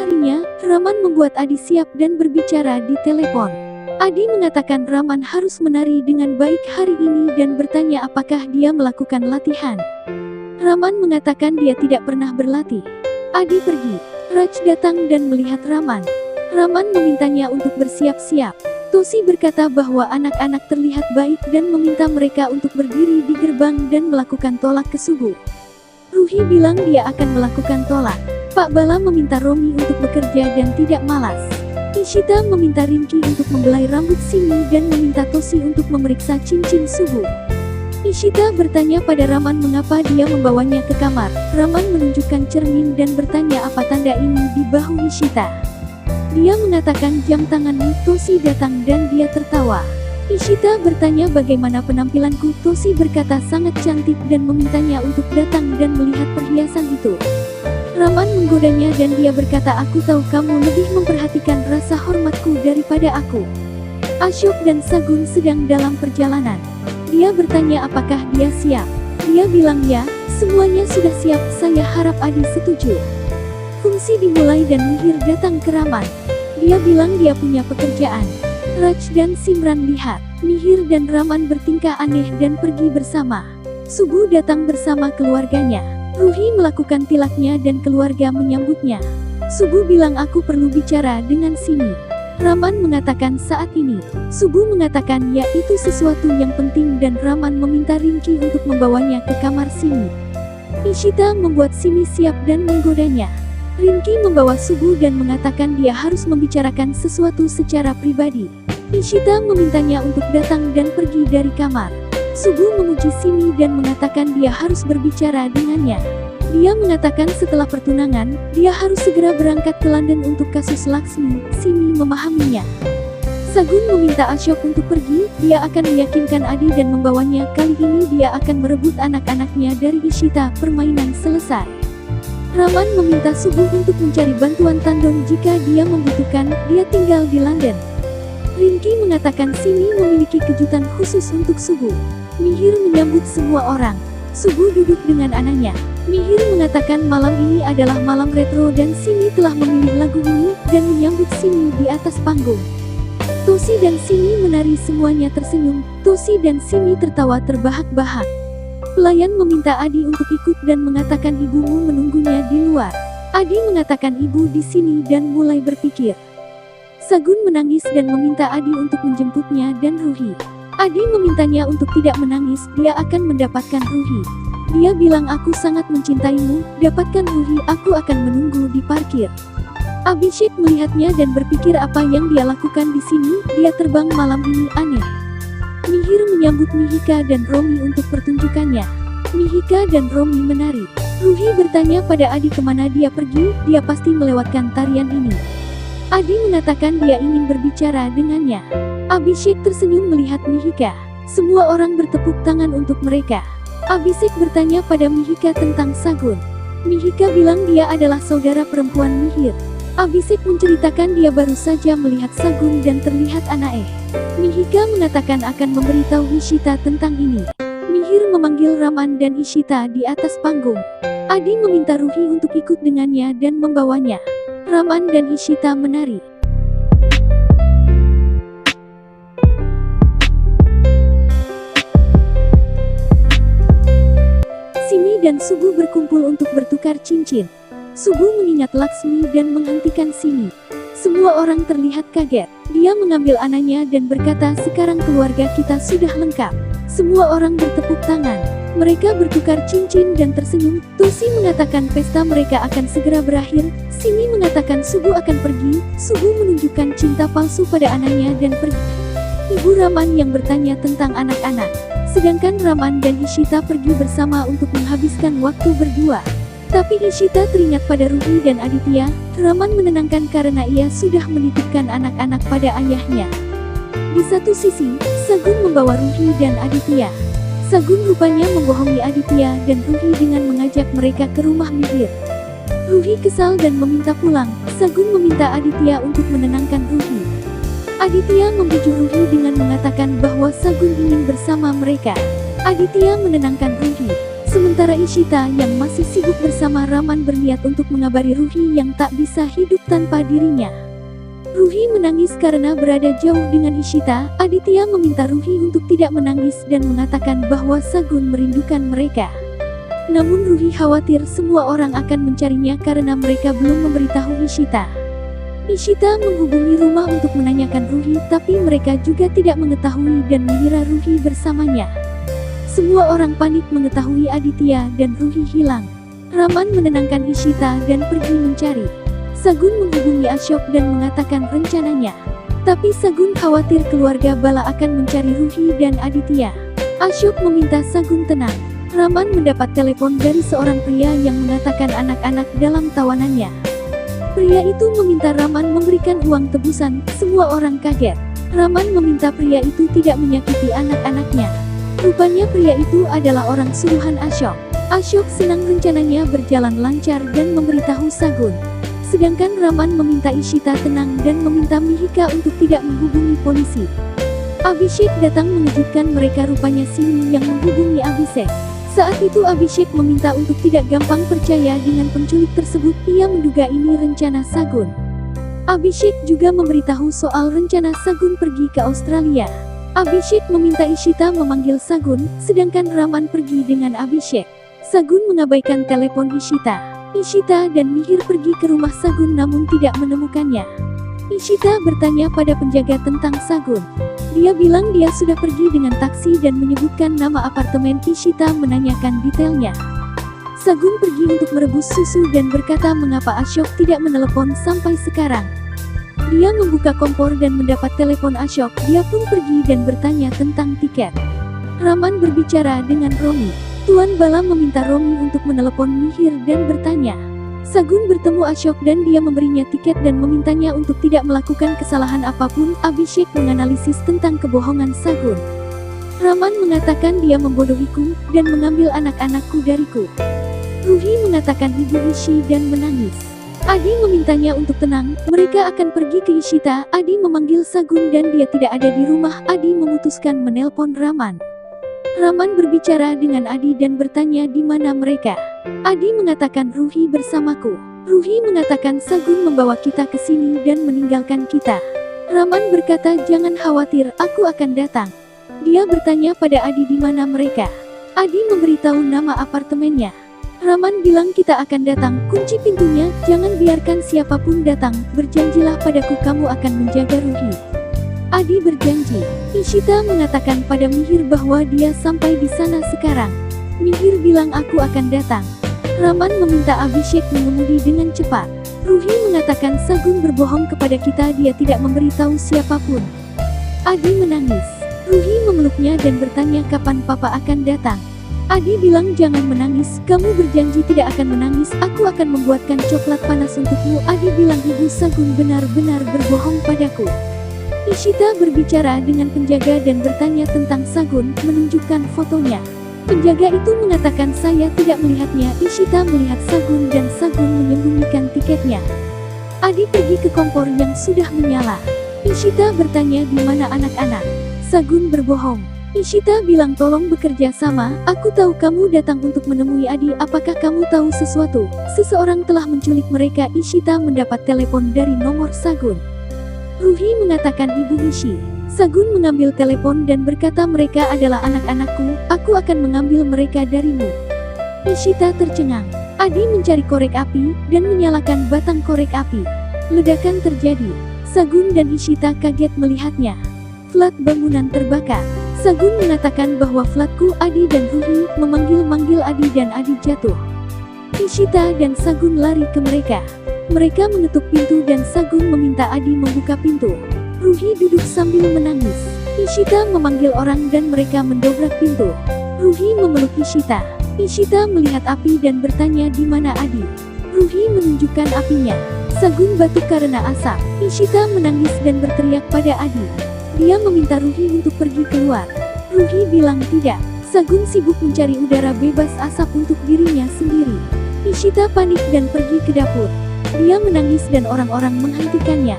harinya, Raman membuat Adi siap dan berbicara di telepon. Adi mengatakan Raman harus menari dengan baik hari ini dan bertanya apakah dia melakukan latihan. Raman mengatakan dia tidak pernah berlatih. Adi pergi. Raj datang dan melihat Raman. Raman memintanya untuk bersiap-siap. Tosi berkata bahwa anak-anak terlihat baik dan meminta mereka untuk berdiri di gerbang dan melakukan tolak ke subuh. Ruhi bilang dia akan melakukan tolak. Pak Bala meminta Romi untuk bekerja dan tidak malas. Ishita meminta Rinki untuk membelai rambut Simi dan meminta Tosi untuk memeriksa cincin subuh. Ishita bertanya pada Raman mengapa dia membawanya ke kamar. Raman menunjukkan cermin dan bertanya apa tanda ini di bahu Ishita. Dia mengatakan jam tanganmu. Tosi datang dan dia tertawa. Ishita bertanya bagaimana penampilanku. Tosi berkata sangat cantik dan memintanya untuk datang dan melihat perhiasan itu. Raman menggodanya dan dia berkata aku tahu kamu lebih memperhatikan rasa hormatku daripada aku. Ashok dan Sagun sedang dalam perjalanan. Dia bertanya apakah dia siap. Dia bilang ya, semuanya sudah siap. Saya harap Adi setuju. Fungsi dimulai dan Mihir datang ke Raman. Dia bilang dia punya pekerjaan. Raj dan Simran lihat. Mihir dan Raman bertingkah aneh dan pergi bersama. Subuh datang bersama keluarganya. Ruhi melakukan tilaknya dan keluarga menyambutnya. Subuh bilang aku perlu bicara dengan Simi. Raman mengatakan saat ini. Subuh mengatakan ya itu sesuatu yang penting dan Raman meminta Rinki untuk membawanya ke kamar Simi. Ishita membuat Simi siap dan menggodanya. Rinki membawa Subuh dan mengatakan dia harus membicarakan sesuatu secara pribadi. Ishita memintanya untuk datang dan pergi dari kamar. Subuh memuji Simi dan mengatakan dia harus berbicara dengannya. Dia mengatakan setelah pertunangan, dia harus segera berangkat ke London untuk kasus Laksmi. Simi memahaminya. Sagun meminta Ashok untuk pergi, dia akan meyakinkan Adi dan membawanya. Kali ini dia akan merebut anak-anaknya dari Ishita. Permainan selesai. Raman meminta Subuh untuk mencari bantuan Tandon jika dia membutuhkan. Dia tinggal di London. Rinki mengatakan Simi memiliki kejutan khusus untuk Subuh. Mihir menyambut semua orang. Subuh duduk dengan anaknya. Mihir mengatakan malam ini adalah malam retro dan Simi telah memilih lagu ini dan menyambut Simi di atas panggung. Tosi dan Simi menari, semuanya tersenyum. Tosi dan Simi tertawa terbahak-bahak. Pelayan meminta Adi untuk ikut dan mengatakan ibumu menunggunya di luar. Adi mengatakan ibu di sini dan mulai berpikir. Sagun menangis dan meminta Adi untuk menjemputnya dan Ruhi. Adi memintanya untuk tidak menangis, dia akan mendapatkan Ruhi. Dia bilang aku sangat mencintaimu, dapatkan Ruhi, aku akan menunggu di parkir. Abhishek melihatnya dan berpikir apa yang dia lakukan di sini, dia terbang malam ini aneh. Mihir menyambut Mihika dan Romi untuk pertunjukannya. Mihika dan Romi menari. Ruhi bertanya pada Adi kemana dia pergi, dia pasti melewatkan tarian ini. Adi mengatakan dia ingin berbicara dengannya. Abhishek tersenyum melihat Mihika. Semua orang bertepuk tangan untuk mereka. Abhishek bertanya pada Mihika tentang Sagun. Mihika bilang dia adalah saudara perempuan Mihir. Abhishek menceritakan dia baru saja melihat Sagun dan terlihat aneh. Mihika mengatakan akan memberitahu Ishita tentang ini. Mihir memanggil Raman dan Ishita di atas panggung. Adi meminta Ruhi untuk ikut dengannya dan membawanya. Raman dan Ishita menari. Simi dan Subuh berkumpul untuk bertukar cincin. Subuh mengingat Laksmi dan menghentikan Simi. Semua orang terlihat kaget. Dia mengambil anaknya dan berkata sekarang keluarga kita sudah lengkap. Semua orang bertepuk tangan. Mereka bertukar cincin dan tersenyum. Tosi mengatakan pesta mereka akan segera berakhir. Simi mengatakan Subuh akan pergi. Subuh menunjukkan cinta palsu pada anaknya dan pergi. Ibu Raman yang bertanya tentang anak-anak. Sedangkan Raman dan Ishita pergi bersama untuk menghabiskan waktu berdua. Tapi Ishita teringat pada Ruhi dan Aditya. Raman menenangkan karena ia sudah menitipkan anak-anak pada ayahnya. Di satu sisi, Sagun membawa Ruhi dan Aditya. Sagun rupanya membohongi Aditya dan Ruhi dengan mengajak mereka ke rumah Mihir. Ruhi kesal dan meminta pulang. Sagun meminta Aditya untuk menenangkan Ruhi. Aditya membujuk Ruhi dengan mengatakan bahwa Sagun ingin bersama mereka. Aditya menenangkan Ruhi. Sementara Ishita yang masih sibuk bersama Raman berniat untuk mengabari Ruhi yang tak bisa hidup tanpa dirinya. Ruhi menangis karena berada jauh dengan Ishita. Aditya meminta Ruhi untuk tidak menangis dan mengatakan bahwa Sagun merindukan mereka. Namun Ruhi khawatir semua orang akan mencarinya karena mereka belum memberitahu Ishita. Ishita menghubungi rumah untuk menanyakan Ruhi, tapi mereka juga tidak mengetahui dan mengira Ruhi bersamanya. Semua orang panik mengetahui Aditya dan Ruhi hilang. Raman menenangkan Ishita dan pergi mencari. Sagun menghubungi Ashok dan mengatakan rencananya. Tapi Sagun khawatir keluarga Bala akan mencari Ruhi dan Aditya. Ashok meminta Sagun tenang. Raman mendapat telepon dari seorang pria yang mengatakan anak-anak dalam tawanannya. Pria itu meminta Raman memberikan uang tebusan. Semua orang kaget. Raman meminta pria itu tidak menyakiti anak-anaknya. Rupanya pria itu adalah orang suruhan Ashok. Ashok senang rencananya berjalan lancar dan memberitahu Sagun. Sedangkan Raman meminta Ishita tenang dan meminta Mihika untuk tidak menghubungi polisi. Abhishek datang mengejutkan mereka, rupanya Sini yang menghubungi Abhishek. Saat itu Abhishek meminta untuk tidak gampang percaya dengan penculik tersebut, ia menduga ini rencana Sagun. Abhishek juga memberitahu soal rencana Sagun pergi ke Australia. Abhishek meminta Ishita memanggil Sagun, sedangkan Raman pergi dengan Abhishek. Sagun mengabaikan telepon Ishita. Ishita dan Mihir pergi ke rumah Sagun namun tidak menemukannya. Ishita bertanya pada penjaga tentang Sagun. Dia bilang dia sudah pergi dengan taksi dan menyebutkan nama apartemen. Ishita menanyakan detailnya. Sagun pergi untuk merebus susu dan berkata mengapa Ashok tidak menelepon sampai sekarang. Dia membuka kompor dan mendapat telepon Ashok. Dia pun pergi dan bertanya tentang tiket. Raman berbicara dengan Romi. Tuan Bala meminta Romi untuk menelepon Mihir dan bertanya. Sagun bertemu Ashok dan dia memberinya tiket dan memintanya untuk tidak melakukan kesalahan apapun. Abhishek menganalisis tentang kebohongan Sagun. Raman mengatakan dia membodohiku dan mengambil anak-anakku dariku. Ruhi mengatakan ibu Ishi dan menangis. Adi memintanya untuk tenang, mereka akan pergi ke Ishita. Adi memanggil Sagun dan dia tidak ada di rumah. Adi memutuskan menelpon Raman. Raman berbicara dengan Adi dan bertanya di mana mereka. Adi mengatakan Ruhi bersamaku. Ruhi mengatakan Sagun membawa kita ke sini dan meninggalkan kita. Raman berkata jangan khawatir, aku akan datang. Dia bertanya pada Adi di mana mereka. Adi memberitahu nama apartemennya. Raman bilang kita akan datang, kunci pintunya, jangan biarkan siapapun datang, berjanjilah padaku kamu akan menjaga Ruhi. Adi berjanji. Ishita mengatakan pada Mihir bahwa dia sampai di sana sekarang. Mihir bilang aku akan datang. Raman meminta Abhishek mengemudi dengan cepat. Ruhi mengatakan Sagun berbohong kepada kita, dia tidak memberitahu siapapun. Adi menangis. Ruhi memeluknya dan bertanya kapan papa akan datang. Adi bilang jangan menangis, kamu berjanji tidak akan menangis, aku akan membuatkan coklat panas untukmu. Adi bilang ibu Sagun benar-benar berbohong padaku. Ishita berbicara dengan penjaga dan bertanya tentang Sagun, menunjukkan fotonya. Penjaga itu mengatakan saya tidak melihatnya. Ishita melihat Sagun dan Sagun menyembunyikan tiketnya. Adi pergi ke kompor yang sudah menyala. Ishita bertanya di mana anak-anak. Sagun berbohong. Ishita bilang tolong bekerja sama, aku tahu kamu datang untuk menemui Adi, apakah kamu tahu sesuatu? Seseorang telah menculik mereka. Ishita mendapat telepon dari nomor Sagun. Ruhi mengatakan ibu Ishi. Sagun mengambil telepon dan berkata mereka adalah anak-anakku, aku akan mengambil mereka darimu. Ishita tercengang. Adi mencari korek api dan menyalakan batang korek api. Ledakan terjadi. Sagun dan Ishita kaget melihatnya. Flat bangunan terbakar. Sagun mengatakan bahwa flatku. Adi dan Ruhi memanggil-manggil Adi dan Adi jatuh. Ishita dan Sagun lari ke mereka. Mereka mengetuk pintu dan Sagun meminta Adi membuka pintu. Ruhi duduk sambil menangis. Ishita memanggil orang dan mereka mendobrak pintu. Ruhi memeluk Ishita. Ishita melihat api dan bertanya di mana Adi. Ruhi menunjukkan apinya. Sagun batuk karena asap. Ishita menangis dan berteriak pada Adi. Dia meminta Ruhi untuk pergi keluar. Ruhi bilang tidak. Sagun sibuk mencari udara bebas asap untuk dirinya sendiri. Ishita panik dan pergi ke dapur. Dia menangis dan orang-orang menghentikannya.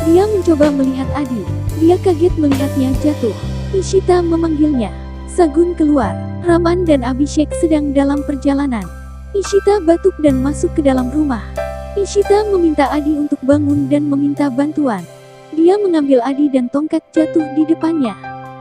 Dia mencoba melihat Adi. Dia kaget melihatnya jatuh. Ishita memanggilnya. Sagun keluar. Raman dan Abhishek sedang dalam perjalanan. Ishita batuk dan masuk ke dalam rumah. Ishita meminta Adi untuk bangun dan meminta bantuan. Dia mengambil Adi dan tongkat jatuh di depannya.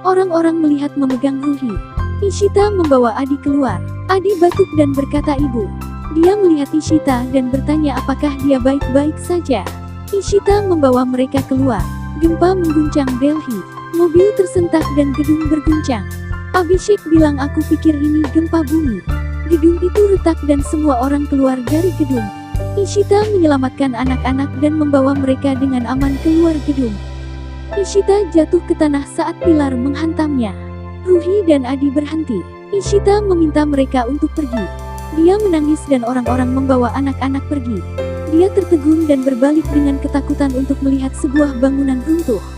Orang-orang melihat memegang Ruhi. Ishita membawa Adi keluar. Adi batuk dan berkata ibu. Dia melihat Ishita dan bertanya apakah dia baik-baik saja. Ishita membawa mereka keluar. Gempa mengguncang Delhi. Mobil tersentak dan gedung berguncang. Abhishek bilang aku pikir ini gempa bumi. Gedung itu retak dan semua orang keluar dari gedung. Ishita menyelamatkan anak-anak dan membawa mereka dengan aman keluar gedung. Ishita jatuh ke tanah saat pilar menghantamnya. Ruhi dan Adi berhenti. Ishita meminta mereka untuk pergi. Dia menangis dan orang-orang membawa anak-anak pergi. Dia tertegun dan berbalik dengan ketakutan untuk melihat sebuah bangunan runtuh.